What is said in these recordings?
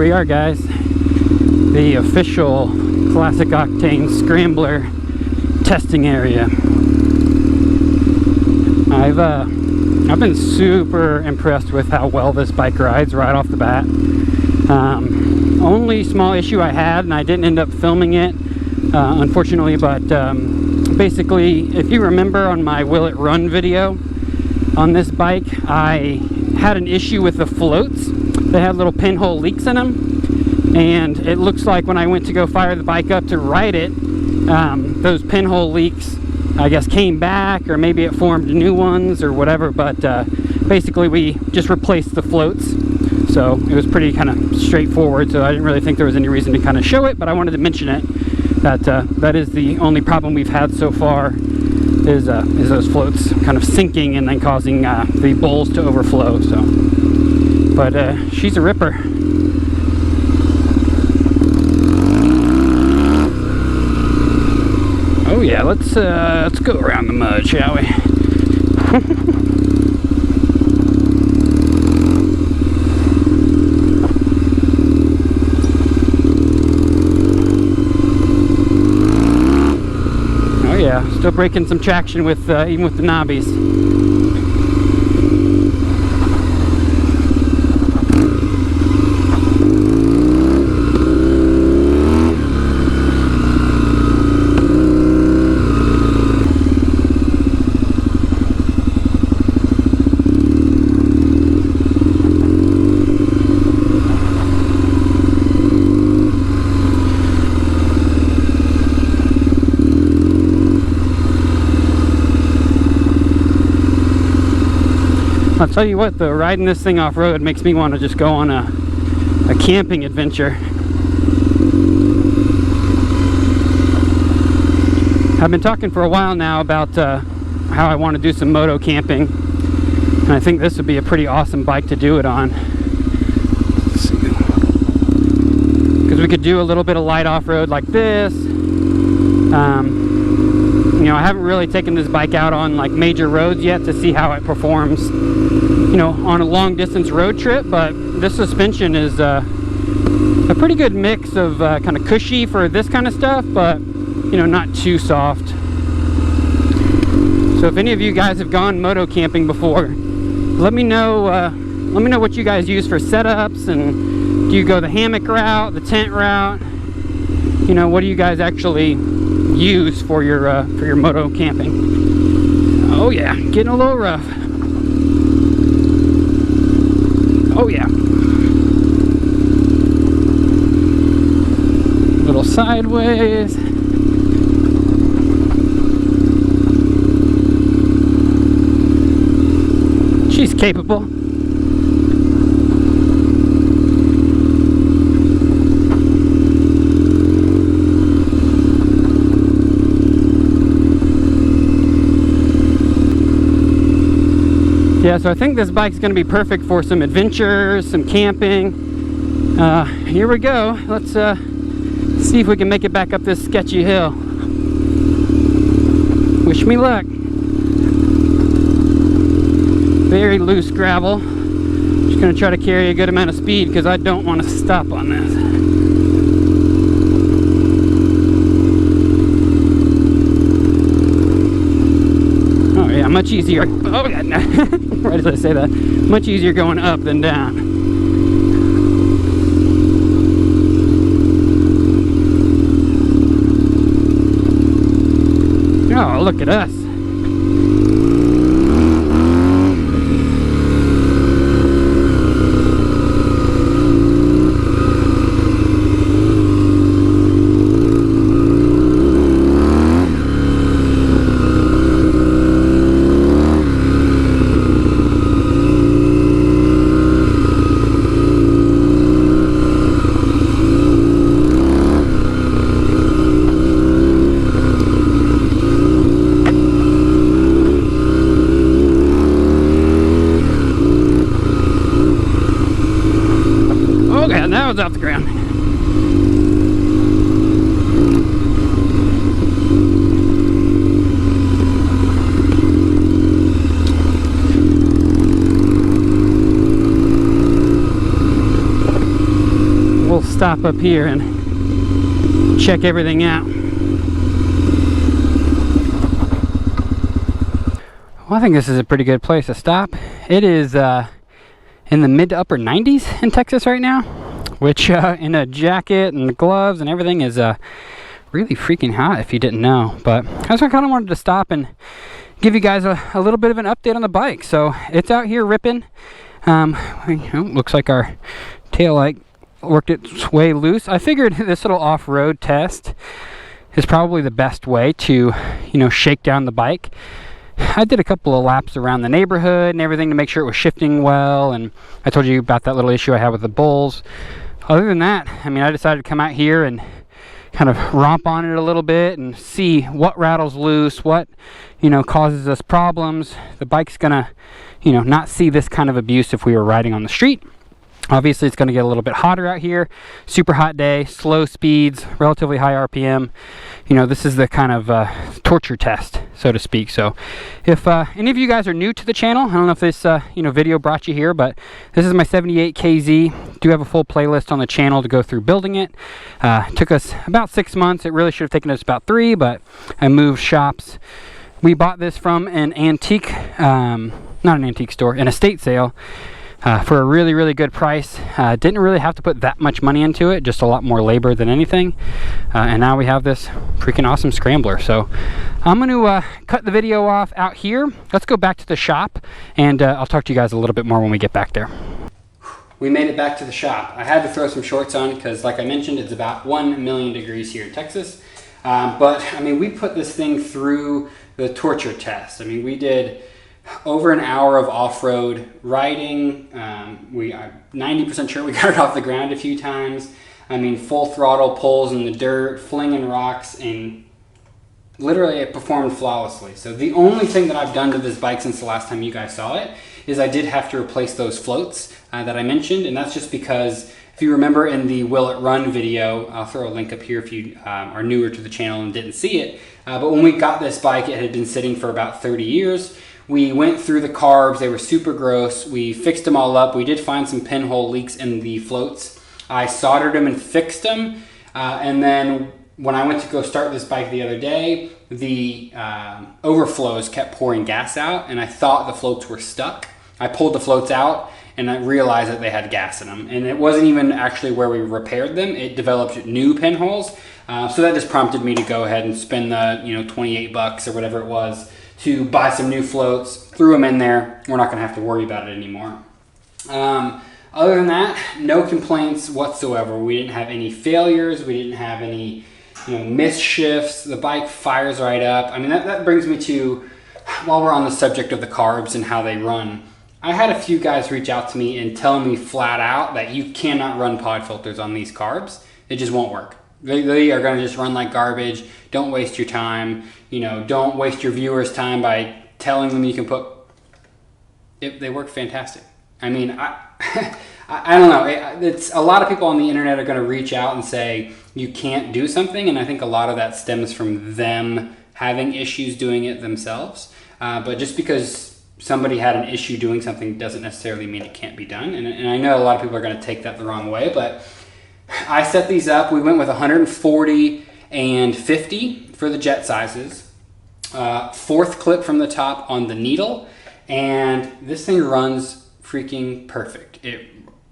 we are, guys. The official Classic Octane Scrambler testing area. I've been super impressed with how well this bike rides right off the bat. Only small issue I had, and I didn't end up filming it, unfortunately, but basically, if you remember on my Will It Run video on this bike, I had an issue with the floats. They had little pinhole leaks in them, and it looks like when I went to go fire the bike up to ride it, those pinhole leaks, I guess, came back, or maybe it formed new ones or whatever, but basically we just replaced the floats. So it was pretty kind of straightforward, so I didn't really think there was any reason to kind of show it, but I wanted to mention it, that that is the only problem we've had so far, is those floats kind of sinking and then causing the bowls to overflow. So, but she's a ripper. Oh yeah, let's go around the mud, shall we? Oh yeah, still breaking some traction with even with the knobbies. I'll tell you what, though, riding this thing off-road makes me want to just go on a camping adventure. I've been talking for a while now about how I want to do some moto camping, and I think this would be a pretty awesome bike to do it on. Because we could do a little bit of light off-road like this. You know, I haven't really taken this bike out on like major roads yet to see how it performs, you know, on a long distance road trip, but this suspension is a pretty good mix of kind of cushy for this kind of stuff, but, you know, not too soft. So if any of you guys have gone moto camping before, let me know what you guys use for setups, and do you go the hammock route, the tent route? You know, what do you guys actually use for your moto camping? Oh yeah, getting a little rough. Oh yeah. A little sideways. She's capable. Yeah, so I think this bike's going to be perfect for some adventures, some camping. Here we go. Let's see if we can make it back up this sketchy hill. Wish me luck. Very loose gravel. Just going to try to carry a good amount of speed because I don't want to stop on this. Oh yeah, much easier. Oh yeah, no. Right as I say that, much easier going up than down. Oh, look at us. stop up here and check everything out. Well, I think this is a pretty good place to stop. It is in the mid to upper 90s in Texas right now, which in a jacket and gloves and everything is really freaking hot if you didn't know. But I just kind of wanted to stop and give you guys a little bit of an update on the bike. So it's out here ripping. Looks like our tail light worked its way loose. I figured this little off-road test is probably the best way to, shake down the bike. I did a couple of laps around the neighborhood and everything to make sure it was shifting well, and I told you about that little issue I had with the bulls. Other than that, I decided to come out here and kind of romp on it a little bit and see what rattles loose, what causes us problems. The bike's gonna not see this kind of abuse if we were riding on the street. Obviously it's going to get a little bit hotter out here. Super hot day, slow speeds, relatively high RPM. This is the kind of torture test, so to speak. So if any of you guys are new to the channel, I don't know if this video brought you here, but this is my 78 KZ. Do have a full playlist on the channel to go through building it. Took us about 6 months. It really should have taken us about 3, but I moved shops. We bought this from an antique, not an antique store, an estate sale. For a really, really good price. Didn't really have to put that much money into it, just a lot more labor than anything. And now we have this freaking awesome Scrambler. So I'm going to cut the video off out here. Let's go back to the shop, and I'll talk to you guys a little bit more when we get back there. We made it back to the shop. I had to throw some shorts on because, like I mentioned, it's about 1 million degrees here in Texas. But we put this thing through the torture test. We did over an hour of off-road riding. We are 90% sure we got it off the ground a few times. Full throttle pulls in the dirt, flinging rocks, and literally it performed flawlessly. So the only thing that I've done to this bike since the last time you guys saw it is I did have to replace those floats that I mentioned, and that's just because if you remember in the Will It Run video, I'll throw a link up here if you are newer to the channel and didn't see it, but when we got this bike, it had been sitting for about 30 years. We went through the carbs. They were super gross. We fixed them all up. We did find some pinhole leaks in the floats. I soldered them and fixed them. And then when I went to go start this bike the other day, the overflows kept pouring gas out, and I thought the floats were stuck. I pulled the floats out, and I realized that they had gas in them. And it wasn't even actually where we repaired them. It developed new pinholes. So that just prompted me to go ahead and spend the 28 bucks or whatever it was to buy some new floats, threw them in there. We're not going to have to worry about it anymore. Other than that, no complaints whatsoever. We didn't have any failures. We didn't have any misshifts. The bike fires right up. That brings me to, while we're on the subject of the carbs and how they run, I had a few guys reach out to me and tell me flat out that you cannot run pod filters on these carbs. It just won't work. They are going to just run like garbage. Don't waste your time. Don't waste your viewers' time by telling them you can put... They work fantastic. I don't know. It's a lot of people on the internet are going to reach out and say you can't do something, and I think a lot of that stems from them having issues doing it themselves. But just because somebody had an issue doing something doesn't necessarily mean it can't be done. And I know a lot of people are going to take that the wrong way, but I set these up. We went with 140 and 50 for the jet sizes. 4th clip from the top on the needle, and this thing runs freaking perfect. It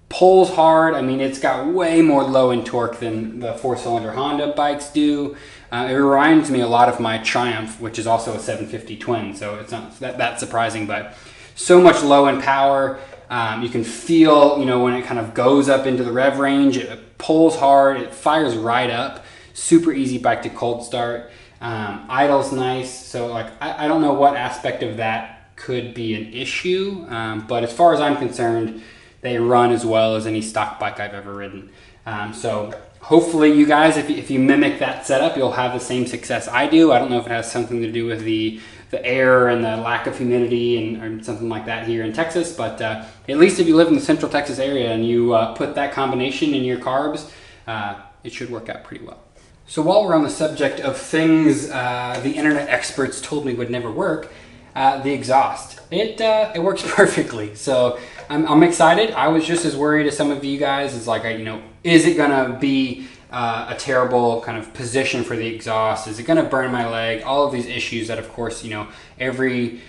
pulls hard. It's got way more low-end torque than the 4-cylinder Honda bikes do. It reminds me a lot of my Triumph, which is also a 750 twin, so it's not that surprising, but so much low-end power. You can feel, when it kind of goes up into the rev range, it pulls hard, it fires right up. Super easy bike to cold start. Idle's nice, so I don't know what aspect of that could be an issue, but as far as I'm concerned, they run as well as any stock bike I've ever ridden. So hopefully you guys, if you mimic that setup, you'll have the same success I do. I don't know if it has something to do with the air and the lack of humidity or something like that here in Texas, but at least if you live in the Central Texas area and you put that combination in your carbs, it should work out pretty well. So while we're on the subject of things the internet experts told me would never work, the exhaust. It works perfectly. So I'm excited. I was just as worried as some of you guys. It's like, is it gonna be a terrible kind of position for the exhaust? Is it gonna burn my leg? All of these issues that, of course, every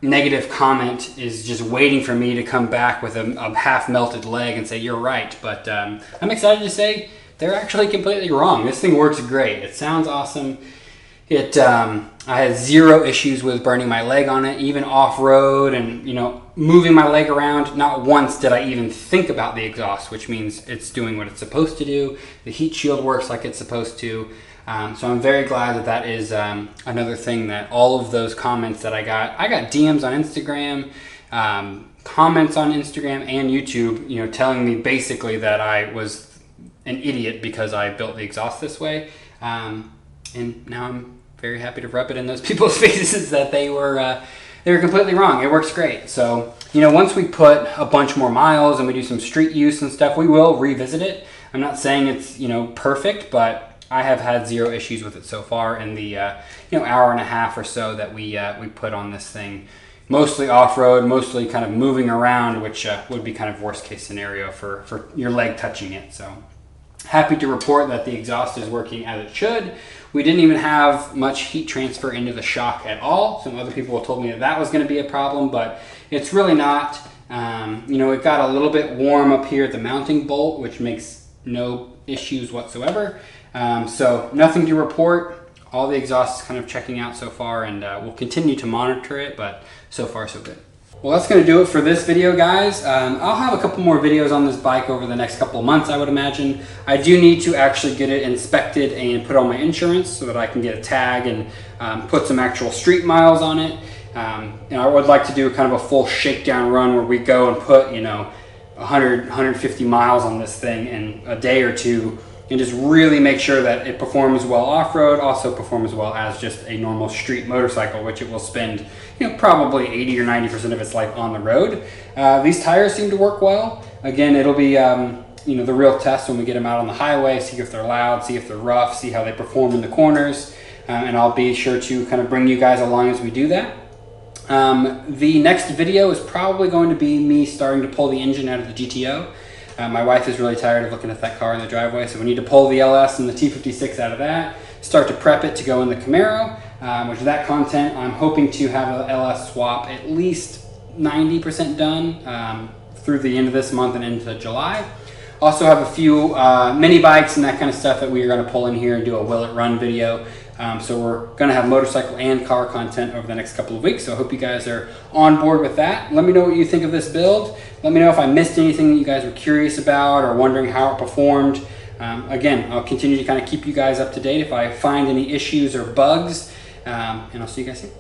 negative comment is just waiting for me to come back with a half melted leg and say, you're right. But I'm excited to say they're actually completely wrong. This thing works great. It sounds awesome. I had zero issues with burning my leg on it, even off-road and, moving my leg around. Not once did I even think about the exhaust, which means it's doing what it's supposed to do. The heat shield works like it's supposed to. So I'm very glad that is another thing that all of those comments that I got DMs on Instagram, comments on Instagram and YouTube, telling me basically that I was an idiot because I built the exhaust this way. And now I'm very happy to rub it in those people's faces that they were completely wrong. It works great. So, once we put a bunch more miles and we do some street use and stuff, we will revisit it. I'm not saying it's, perfect, but I have had zero issues with it so far in the, hour and a half or so that we put on this thing. Mostly off-road, mostly kind of moving around, which would be kind of worst case scenario for your leg touching it. So happy to report that the exhaust is working as it should. We didn't even have much heat transfer into the shock at all. Some other people told me that was going to be a problem, but it's really not. It got a little bit warm up here at the mounting bolt, which makes no issues whatsoever. So nothing to report. All the exhaust is kind of checking out so far, and we'll continue to monitor it, but so far so good. Well, that's going to do it for this video, guys. I'll have a couple more videos on this bike over the next couple of months, I would imagine. I do need to actually get it inspected and put on my insurance so that I can get a tag and put some actual street miles on it. I would like to do kind of a full shakedown run where we go and put, 100, 150 miles on this thing in a day or two, and just really make sure that it performs well off-road, also performs well as just a normal street motorcycle, which it will spend, probably 80 or 90% of its life on the road. These tires seem to work well. Again, it'll be, the real test when we get them out on the highway, see if they're loud, see if they're rough, see how they perform in the corners, and I'll be sure to kind of bring you guys along as we do that. The next video is probably going to be me starting to pull the engine out of the GTO. My wife is really tired of looking at that car in the driveway, so we need to pull the LS and the T56 out of that, start to prep it to go in the Camaro, which that content, I'm hoping to have an LS swap at least 90% done through the end of this month and into July. Also have a few mini bikes and that kind of stuff that we are going to pull in here and do a Will It Run video. So we're going to have motorcycle and car content over the next couple of weeks. So I hope you guys are on board with that. Let me know what you think of this build. Let me know if I missed anything that you guys were curious about or wondering how it performed. Again, I'll continue to kind of keep you guys up to date if I find any issues or bugs. And I'll see you guys soon.